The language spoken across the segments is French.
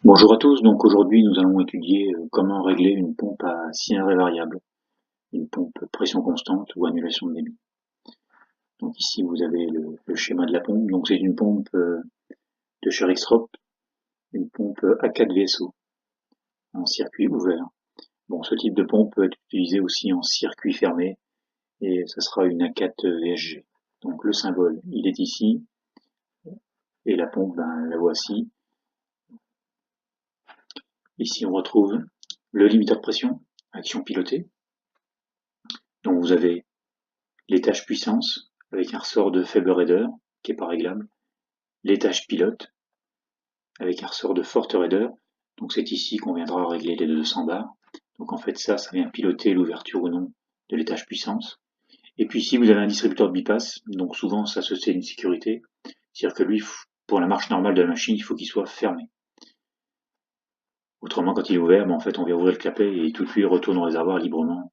Bonjour à tous, donc aujourd'hui nous allons étudier comment régler une pompe à cylindrée variable, une pompe pression constante ou annulation de débit. Donc ici vous avez le schéma de la pompe, donc c'est une pompe de chez Rexroth, une pompe à 4 VSO en circuit ouvert. Bon, ce type de pompe peut être utilisé aussi en circuit fermé et ça sera une A4 VSG. Donc le symbole il est ici et la pompe la voici. Ici on retrouve le limiteur de pression, action pilotée. Donc vous avez l'étage puissance avec un ressort de faible raideur qui est pas réglable, l'étage pilote avec un ressort de forte raideur, donc c'est ici qu'on viendra régler les 200 bars. Donc en fait ça vient piloter l'ouverture ou non de l'étage puissance. Et puis ici vous avez un distributeur de bypass, donc souvent ça se sait une sécurité, c'est-à-dire que lui, pour la marche normale de la machine, il faut qu'il soit fermé. Autrement, quand il est ouvert, en fait on vient ouvrir le clapet et toute l'huile retourne au réservoir librement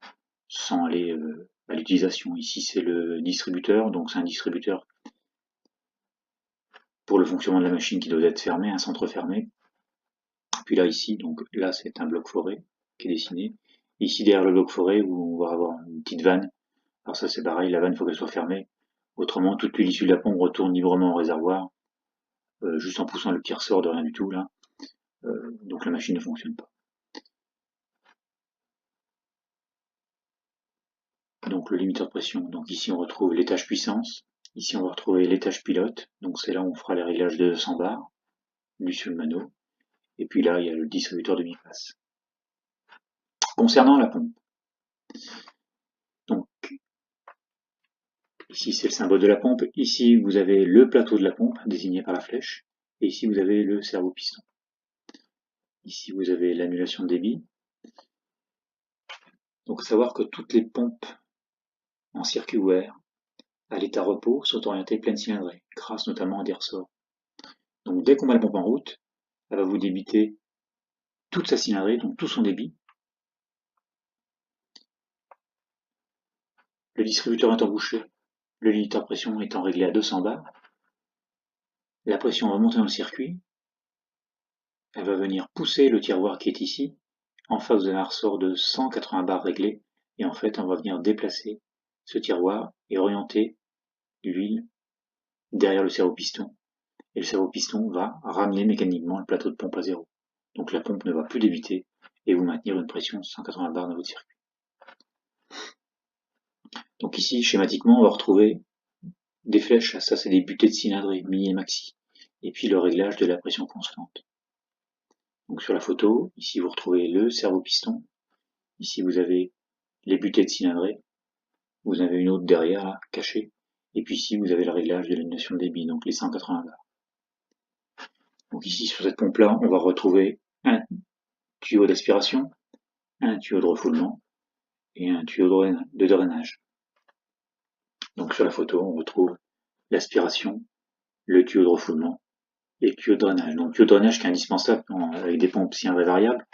sans aller à l'utilisation. Ici c'est le distributeur, donc c'est un distributeur pour le fonctionnement de la machine qui doit être fermé, un centre fermé. Puis là ici, donc là c'est un bloc forêt qui est dessiné. Ici derrière le bloc forêt où on va avoir une petite vanne. Alors ça c'est pareil, la vanne il faut qu'elle soit fermée. Autrement toute l'huile issue de la pompe retourne librement au réservoir, juste en poussant le petit ressort de rien du tout là. Donc la machine ne fonctionne pas. Donc le limiteur de pression, donc ici on retrouve l'étage puissance, ici on va retrouver l'étage pilote, donc c'est là où on fera les réglages de 200 bars, du sur le mano, et puis là il y a le distributeur de bypass. Concernant la pompe, donc ici c'est le symbole de la pompe, ici vous avez le plateau de la pompe désigné par la flèche, et ici vous avez le servo-piston. Ici vous avez l'annulation de débit. Donc savoir que toutes les pompes en circuit ouvert à l'état repos sont orientées pleine cylindrée, grâce notamment à des ressorts. Donc dès qu'on met la pompe en route, elle va vous débiter toute sa cylindrée, donc tout son débit. Le distributeur étant bouché, le limiteur de pression étant réglé à 200 bars, la pression va monter dans le circuit, elle va venir pousser le tiroir qui est ici. En face, vous avez un ressort de 180 bars réglé, et en fait, on va venir déplacer ce tiroir et orienter l'huile derrière le servo-piston. Et le servo-piston va ramener mécaniquement le plateau de pompe à zéro. Donc la pompe ne va plus débiter et vous maintenir une pression de 180 bars dans votre circuit. Donc ici, schématiquement, on va retrouver des flèches, ça c'est des butées de cylindrée, mini et maxi, et puis le réglage de la pression constante. Donc sur la photo, ici vous retrouvez le servo-piston, ici vous avez les butées de cylindrée, vous avez une autre derrière, là, cachée, et puis ici vous avez le réglage de l'annulation de débit, donc les 180 bars. Donc ici sur cette pompe-là, on va retrouver un tuyau d'aspiration, un tuyau de refoulement et un tuyau de drainage. Donc sur la photo, on retrouve l'aspiration, le tuyau de refoulement et le tuyau de drainage. Donc le tuyau de drainage qui est indispensable avec des pompes cylindrées variables,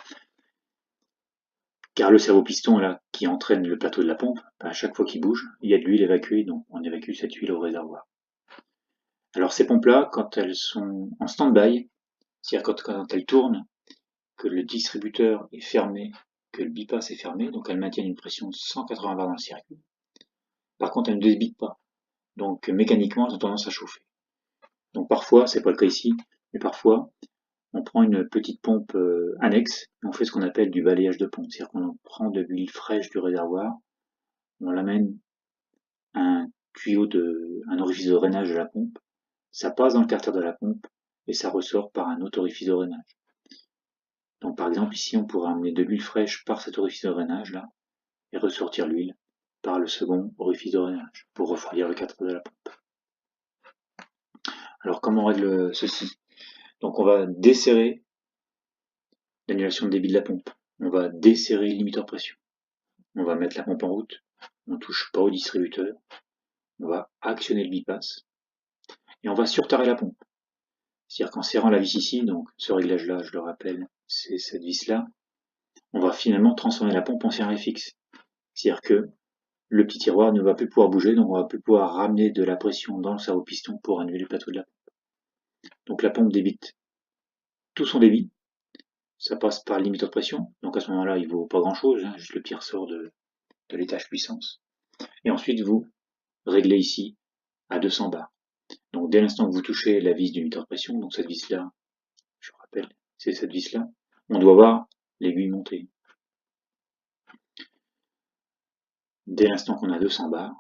car le servo-piston là qui entraîne le plateau de la pompe, à chaque fois qu'il bouge, il y a de l'huile évacuée, donc on évacue cette huile au réservoir. Alors ces pompes-là, quand elles sont en stand-by, c'est-à-dire quand elles tournent, que le distributeur est fermé, que le bypass est fermé, donc elles maintiennent une pression de 180 bars dans le circuit. Par contre, elles ne débitent pas, donc mécaniquement elles ont tendance à chauffer. Donc parfois, c'est pas le cas ici, mais parfois on prend une petite pompe annexe et on fait ce qu'on appelle du balayage de pompe, c'est-à-dire qu'on prend de l'huile fraîche du réservoir, on l'amène à un orifice de drainage de la pompe, ça passe dans le carter de la pompe et ça ressort par un autre orifice de drainage. Donc par exemple ici on pourrait amener de l'huile fraîche par cet orifice de drainage là et ressortir l'huile par le second orifice de drainage pour refroidir le carter de la pompe. Alors comment on règle ceci? Donc on va desserrer l'annulation de débit de la pompe, on va desserrer le limiteur de pression, on va mettre la pompe en route, on touche pas au distributeur, on va actionner le bypass et on va surtarer la pompe. C'est-à-dire qu'en serrant la vis ici, donc ce réglage-là, je le rappelle, c'est cette vis-là, on va finalement transformer la pompe en ferré fixe. C'est-à-dire que le petit tiroir ne va plus pouvoir bouger, donc on va plus pouvoir ramener de la pression dans le servo-piston pour annuler le plateau de la pompe. Donc la pompe débite tout son débit, ça passe par le limiteur de pression. Donc à ce moment-là, il vaut pas grand-chose, hein, juste le petit ressort de l'étage puissance. Et ensuite, vous réglez ici à 200 bars. Donc dès l'instant que vous touchez la vis du limiteur de pression, donc cette vis-là, je vous rappelle, c'est cette vis-là, on doit voir l'aiguille monter. Dès l'instant qu'on a 200 bars,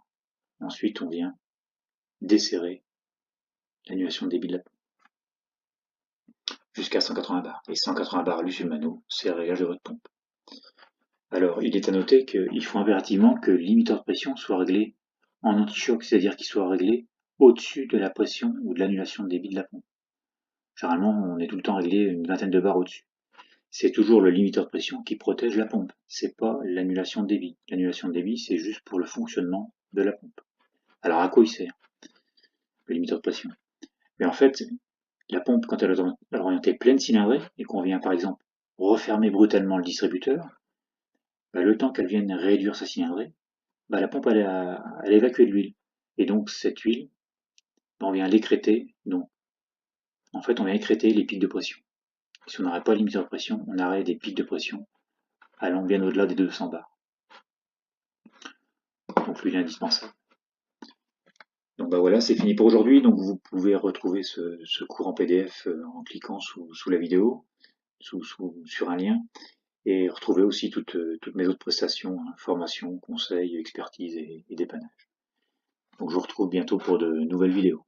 ensuite on vient desserrer l'annulation de débit de la pompe jusqu'à 180 bars. Et 180 bars Lucumano, c'est le réglage de votre pompe. Alors, il est à noter qu'il faut impérativement que le limiteur de pression soit réglé en anti-choc, c'est-à-dire qu'il soit réglé au-dessus de la pression ou de l'annulation de débit de la pompe. Généralement, on est tout le temps réglé une vingtaine de bars au-dessus. C'est toujours le limiteur de pression qui protège la pompe, c'est pas l'annulation de débit. L'annulation de débit, c'est juste pour le fonctionnement de la pompe. Alors, à quoi il sert, le limiteur de pression? Mais en fait, la pompe, quand elle est orientée pleine cylindrée, et qu'on vient par exemple refermer brutalement le distributeur, le temps qu'elle vienne réduire sa cylindrée, la pompe elle évacue de l'huile. Et donc cette huile, on vient l'écréter. Donc en fait on vient écréter les pics de pression. Si on n'aurait pas le limiteur de pression, on aurait des pics de pression allant bien au-delà des 200 bars. Donc l'huile est indispensable. Donc voilà, c'est fini pour aujourd'hui. Donc vous pouvez retrouver ce cours en PDF en cliquant sous la vidéo, sur un lien, et retrouver aussi toutes mes autres prestations, formations, conseils, expertise et dépannage. Donc je vous retrouve bientôt pour de nouvelles vidéos.